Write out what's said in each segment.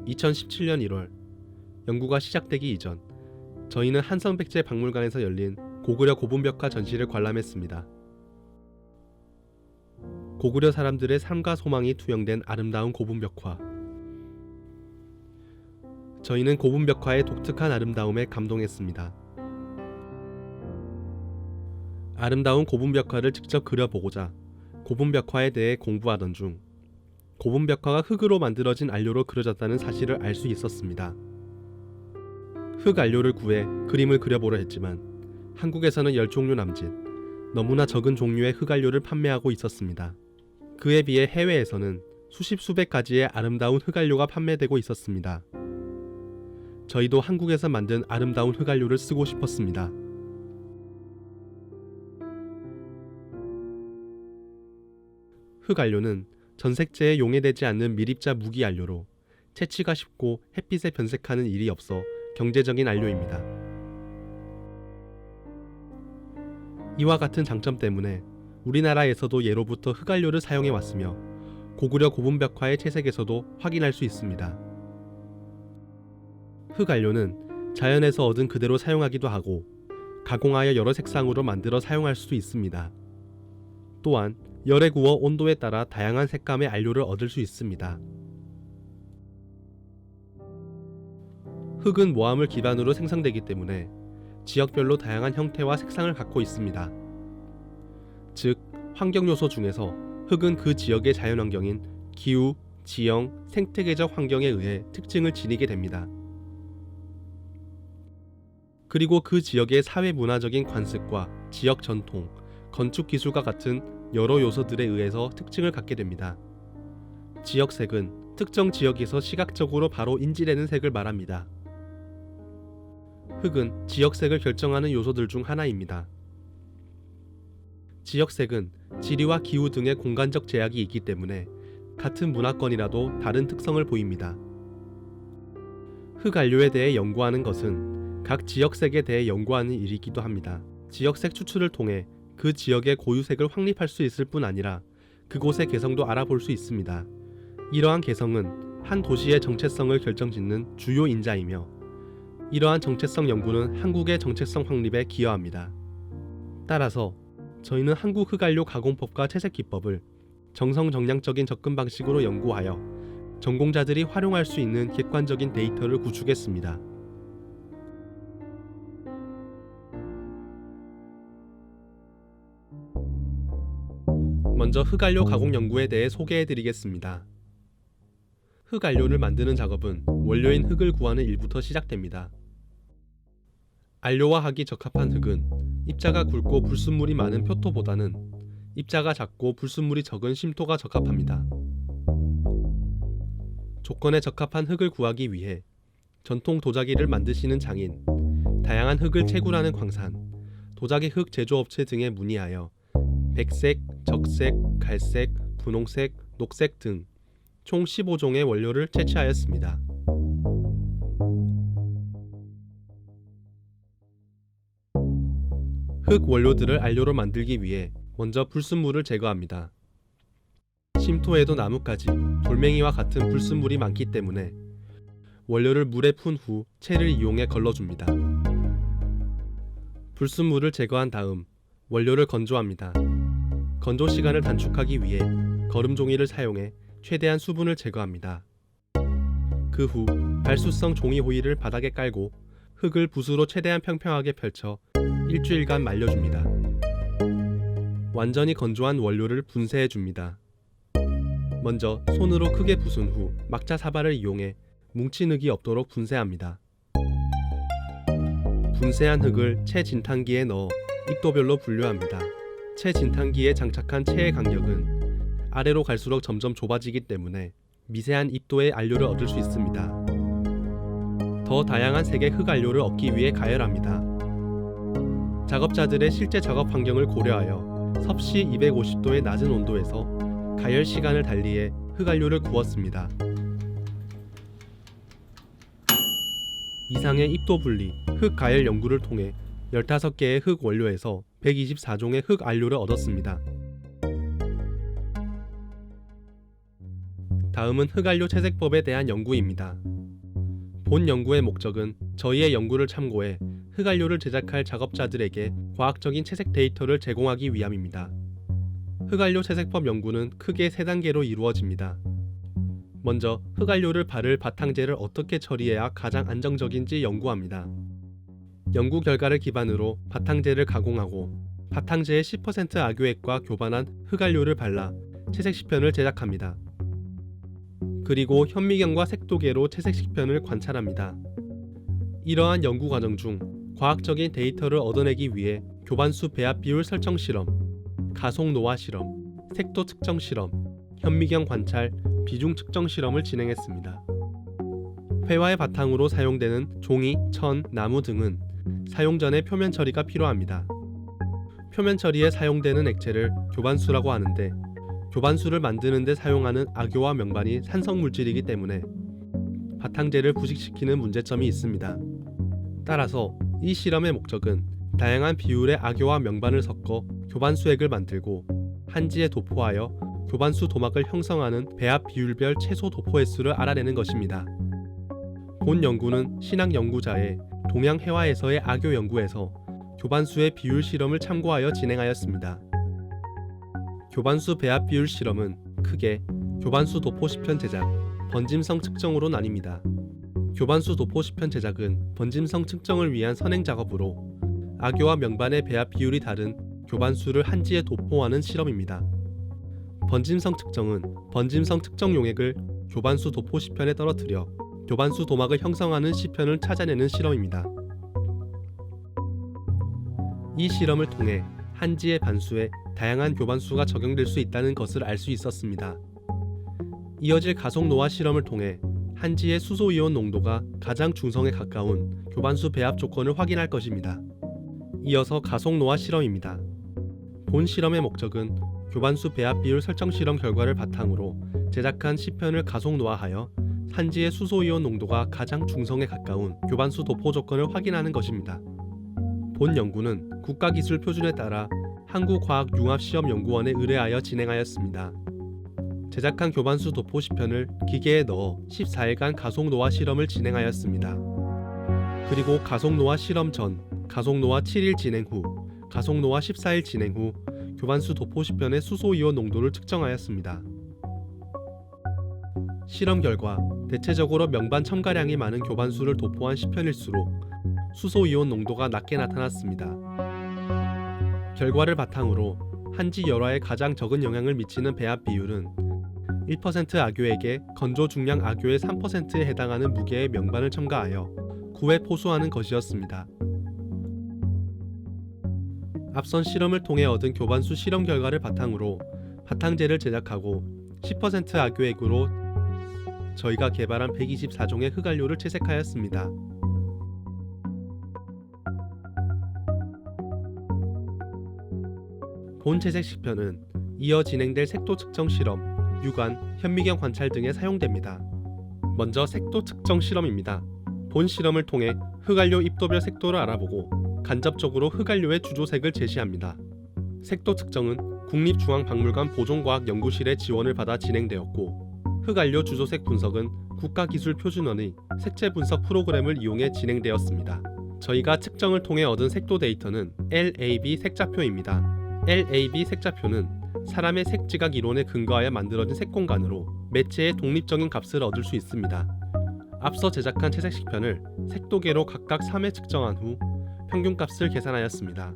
2017년 1월 연구가 시작되기 이전 저희는 한성백제 박물관에서 열린 고구려 고분벽화 전시를 관람했습니다. 고구려 사람들의 삶과 소망이 투영된 아름다운 고분벽화. 저희는 고분벽화의 독특한 아름다움에 감동했습니다. 아름다운 고분벽화를 직접 그려보고자 고분벽화에 대해 공부하던 중 고분벽화가 흙으로 만들어진 안료로 그려졌다는 사실을 알 수 있었습니다. 흙 안료를 구해 그림을 그려보려 했지만 한국에서는 10종류 남짓, 너무나 적은 종류의 흙 안료를 판매하고 있었습니다. 그에 비해 해외에서는 수십 수백 가지의 아름다운 흙 안료가 판매되고 있었습니다. 저희도 한국에서 만든 아름다운 흙 안료를 쓰고 싶었습니다. 흙 안료는 전색제에 용해되지 않는 밀입자 무기 안료로 채취가 쉽고 햇빛에 변색하는 일이 없어 경제적인 안료입니다. 이와 같은 장점 때문에 우리나라에서도 예로부터 흙 안료를 사용해 왔으며 고구려 고분벽화의 채색에서도 확인할 수 있습니다. 흙 안료는 자연에서 얻은 그대로 사용하기도 하고 가공하여 여러 색상으로 만들어 사용할 수도 있습니다. 또한 열에 구워 온도에 따라 다양한 색감의 안료를 얻을 수 있습니다. 흙은 모함을 기반으로 생성되기 때문에 지역별로 다양한 형태와 색상을 갖고 있습니다. 즉, 환경 요소 중에서 흙은 그 지역의 자연환경인 기후, 지형, 생태계적 환경에 의해 특징을 지니게 됩니다. 그리고 그 지역의 사회문화적인 관습과 지역 전통, 건축 기술과 같은 여러 요소들에 의해서 특징을 갖게 됩니다. 지역색은 특정 지역에서 시각적으로 바로 인지되는 색을 말합니다. 흙은 지역색을 결정하는 요소들 중 하나입니다. 지역색은 지리와 기후 등의 공간적 제약이 있기 때문에 같은 문화권이라도 다른 특성을 보입니다. 흙 안료에 대해 연구하는 것은 각 지역색에 대해 연구하는 일이기도 합니다. 지역색 추출을 통해 그 지역의 고유색을 확립할 수 있을 뿐 아니라 그곳의 개성도 알아볼 수 있습니다. 이러한 개성은 한 도시의 정체성을 결정짓는 주요 인자이며 이러한 정체성 연구는 한국의 정체성 확립에 기여합니다. 따라서 저희는 한국 흙안료 가공법과 채색 기법을 정성정량적인 접근 방식으로 연구하여 전공자들이 활용할 수 있는 객관적인 데이터를 구축했습니다. 먼저 흙안료 가공 연구에 대해 소개해드리겠습니다. 흙안료를 만드는 작업은 원료인 흙을 구하는 일부터 시작됩니다. 안료화하기 적합한 흙은 입자가 굵고 불순물이 많은 표토보다는 입자가 작고 불순물이 적은 심토가 적합합니다. 조건에 적합한 흙을 구하기 위해 전통 도자기를 만드시는 장인, 다양한 흙을 채굴하는 광산, 도자기 흙 제조업체 등에 문의하여 백색, 적색, 갈색, 분홍색, 녹색 등 총 15종의 원료를 채취하였습니다. 흙 원료들을 안료로 만들기 위해 먼저 불순물을 제거합니다. 심토에도 나뭇가지, 돌멩이와 같은 불순물이 많기 때문에 원료를 물에 푼 후 채를 이용해 걸러줍니다. 불순물을 제거한 다음 원료를 건조합니다. 건조 시간을 단축하기 위해 거름 종이를 사용해 최대한 수분을 제거합니다. 그 후 발수성 종이 호일을 바닥에 깔고 흙을 붓으로 최대한 평평하게 펼쳐 일주일간 말려줍니다. 완전히 건조한 원료를 분쇄해줍니다. 먼저 손으로 크게 부순 후 막자 사발을 이용해 뭉친 흙이 없도록 분쇄합니다. 분쇄한 흙을 채 진탕기에 넣어 입도별로 분류합니다. 채 진탕기에 장착한 채의 간격은 아래로 갈수록 점점 좁아지기 때문에 미세한 입도의 안료를 얻을 수 있습니다. 더 다양한 색의 흙 안료를 얻기 위해 가열합니다. 작업자들의 실제 작업 환경을 고려하여 섭씨 250도의 낮은 온도에서 가열 시간을 달리해 흙 안료를 구웠습니다. 이상의 입도 분리, 흙 가열 연구를 통해 15개의 흙 원료에서 124종의 흙 안료를 얻었습니다. 다음은 흙 안료 채색법에 대한 연구입니다. 본 연구의 목적은 저희의 연구를 참고해 흑안료를 제작할 작업자들에게 과학적인 채색 데이터를 제공하기 위함입니다. 흑안료 채색법 연구는 크게 3단계로 이루어집니다. 먼저 흑안료를 바를 바탕재를 어떻게 처리해야 가장 안정적인지 연구합니다. 연구 결과를 기반으로 바탕재를 가공하고 바탕재에 10% 악유액과 교반한 흑안료를 발라 채색 시편을 제작합니다. 그리고 현미경과 색도계로 채색 시편을 관찰합니다. 이러한 연구 과정 중 과학적인 데이터를 얻어내기 위해 교반수 배합 비율 설정 실험, 가속 노화 실험, 색도 측정 실험, 현미경 관찰, 비중 측정 실험을 진행했습니다. 회화의 바탕으로 사용되는 종이, 천, 나무 등은 사용 전에 표면 처리가 필요합니다. 표면 처리에 사용되는 액체를 교반수라고 하는데 교반수를 만드는 데 사용하는 악효와 명반이 산성 물질이기 때문에 바탕재를 부식시키는 문제점이 있습니다. 따라서 이 실험의 목적은 다양한 비율의 악효와 명반을 섞어 교반수액을 만들고 한지에 도포하여 교반수 도막을 형성하는 배합 비율별 최소 도포 횟수를 알아내는 것입니다. 본 연구는 신학 연구자의 동양 해화에서의 악효 연구에서 교반수의 비율 실험을 참고하여 진행하였습니다. 교반수 배합 비율 실험은 크게 교반수 도포 시편 제작, 번짐성 측정으로 나뉩니다. 교반수 도포 시편 제작은 번짐성 측정을 위한 선행 작업으로 악효와 명반의 배합 비율이 다른 교반수를 한지에 도포하는 실험입니다. 번짐성 측정은 번짐성 측정 용액을 교반수 도포 시편에 떨어뜨려 교반수 도막을 형성하는 시편을 찾아내는 실험입니다. 이 실험을 통해 한지의 반수에 다양한 교반수가 적용될 수 있다는 것을 알 수 있었습니다. 이어질 가속 노화 실험을 통해 한지의 수소이온 농도가 가장 중성에 가까운 교반수 배합 조건을 확인할 것입니다. 이어서 가속 노화 실험입니다. 본 실험의 목적은 교반수 배합 비율 설정 실험 결과를 바탕으로 제작한 시편을 가속 노화하여 한지의 수소이온 농도가 가장 중성에 가까운 교반수 도포 조건을 확인하는 것입니다. 본 연구는 국가기술표준에 따라 한국과학융합시험연구원에 의뢰하여 진행하였습니다. 제작한 교반수 도포 시편을 기계에 넣어 14일간 가속 노화 실험을 진행하였습니다. 그리고 가속 노화 실험 전, 가속 노화 7일 진행 후, 가속 노화 14일 진행 후 교반수 도포 시편의 수소이온 농도를 측정하였습니다. 실험 결과 대체적으로 명반 첨가량이 많은 교반수를 도포한 시편일수록 수소이온 농도가 낮게 나타났습니다. 결과를 바탕으로 한지 열화에 가장 적은 영향을 미치는 배합 비율은 1% 악효에게 건조 중량 악효의 3%에 해당하는 무게의 명반을 첨가하여 9회 포수하는 것이었습니다. 앞선 실험을 통해 얻은 교반수 실험 결과를 바탕으로 바탕재를 제작하고 10% 악효액으로 저희가 개발한 124종의 흑안료를 채색하였습니다. 본 채색 시편은 이어 진행될 색도 측정 실험, 육안, 현미경 관찰 등에 사용됩니다. 먼저 색도 측정 실험입니다. 본 실험을 통해 흑안료 입도별 색도를 알아보고 간접적으로 흑안료의 주조색을 제시합니다. 색도 측정은 국립중앙박물관 보존과학연구실의 지원을 받아 진행되었고 흑안료 주조색 분석은 국가기술표준원의 색채 분석 프로그램을 이용해 진행되었습니다. 저희가 측정을 통해 얻은 색도 데이터는 LAB 색자표입니다. LAB 색자표는 사람의 색지각 이론에 근거하여 만들어진 색공간으로 매체의 독립적인 값을 얻을 수 있습니다. 앞서 제작한 채색시편을 색도계로 각각 3회 측정한 후 평균값을 계산하였습니다.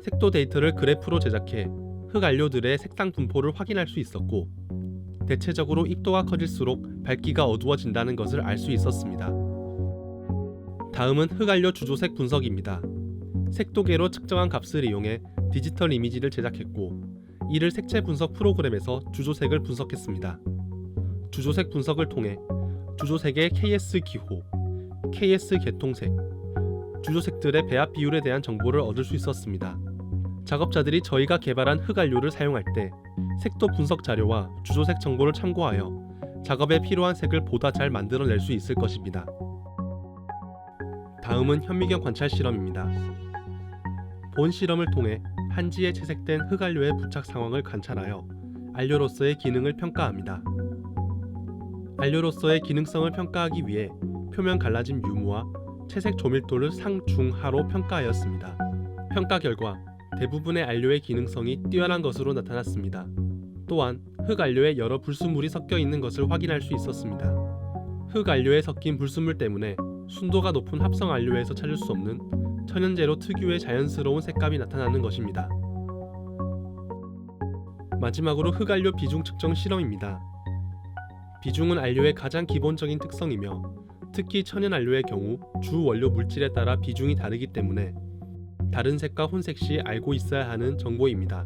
색도 데이터를 그래프로 제작해 흑안료들의 색상 분포를 확인할 수 있었고 대체적으로 입도가 커질수록 밝기가 어두워진다는 것을 알 수 있었습니다. 다음은 흑안료 주조색 분석입니다. 색도계로 측정한 값을 이용해 디지털 이미지를 제작했고 이를 색채 분석 프로그램에서 주조색을 분석했습니다. 주조색 분석을 통해 주조색의 KS 기호, KS 개통색, 주조색들의 배합 비율에 대한 정보를 얻을 수 있었습니다. 작업자들이 저희가 개발한 흑안료를 사용할 때 색도 분석 자료와 주조색 정보를 참고하여 작업에 필요한 색을 보다 잘 만들어낼 수 있을 것입니다. 다음은 현미경 관찰 실험입니다. 본 실험을 통해 한지에 채색된 흑안료의 부착 상황을 관찰하여 안료로서의 기능을 평가합니다. 안료로서의 기능성을 평가하기 위해 표면 갈라짐 유무와 채색 조밀도를 상중하로 평가하였습니다. 평가 결과 대부분의 안료의 기능성이 뛰어난 것으로 나타났습니다. 또한 흙안료에 여러 불순물이 섞여 있는 것을 확인할 수 있었습니다. 흙안료에 섞인 불순물 때문에 순도가 높은 합성 안료에서 찾을 수 없는 천연재료 특유의 자연스러운 색감이 나타나는 것입니다. 마지막으로 흙안료 비중 측정 실험입니다. 비중은 안료의 가장 기본적인 특성이며 특히 천연안료의 경우 주 원료 물질에 따라 비중이 다르기 때문에 다른 색과 혼색 시 알고 있어야 하는 정보입니다.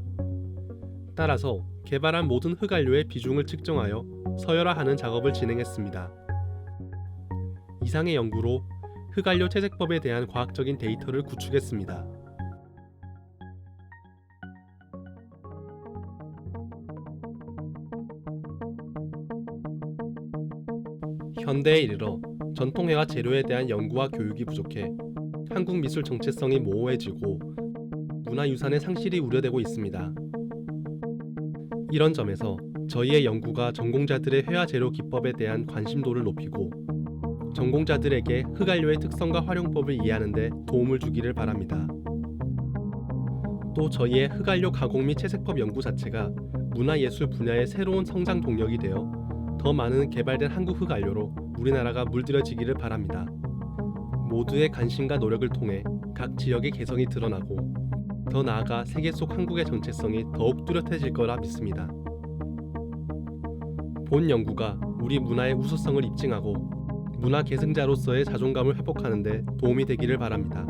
따라서 개발한 모든 흙안료의 비중을 측정하여 서열화하는 작업을 진행했습니다. 이상의 연구로 흙안료 채색법에 대한 과학적인 데이터를 구축했습니다. 현대에 이르러 전통회화 재료에 대한 연구와 교육이 부족해 한국 미술 정체성이 모호해지고 문화유산의 상실이 우려되고 있습니다. 이런 점에서 저희의 연구가 전공자들의 회화 재료 기법에 대한 관심도를 높이고 전공자들에게 흙안료의 특성과 활용법을 이해하는 데 도움을 주기를 바랍니다. 또 저희의 흙안료 가공 및 채색법 연구 자체가 문화예술 분야의 새로운 성장 동력이 되어 더 많은 개발된 한국 흙안료로 우리나라가 물들여지기를 바랍니다. 모두의 관심과 노력을 통해 각 지역의 개성이 드러나고 더 나아가 세계 속 한국의 정체성이 더욱 뚜렷해질 거라 믿습니다. 본 연구가 우리 문화의 우수성을 입증하고 문화 계승자로서의 자존감을 회복하는 데 도움이 되기를 바랍니다.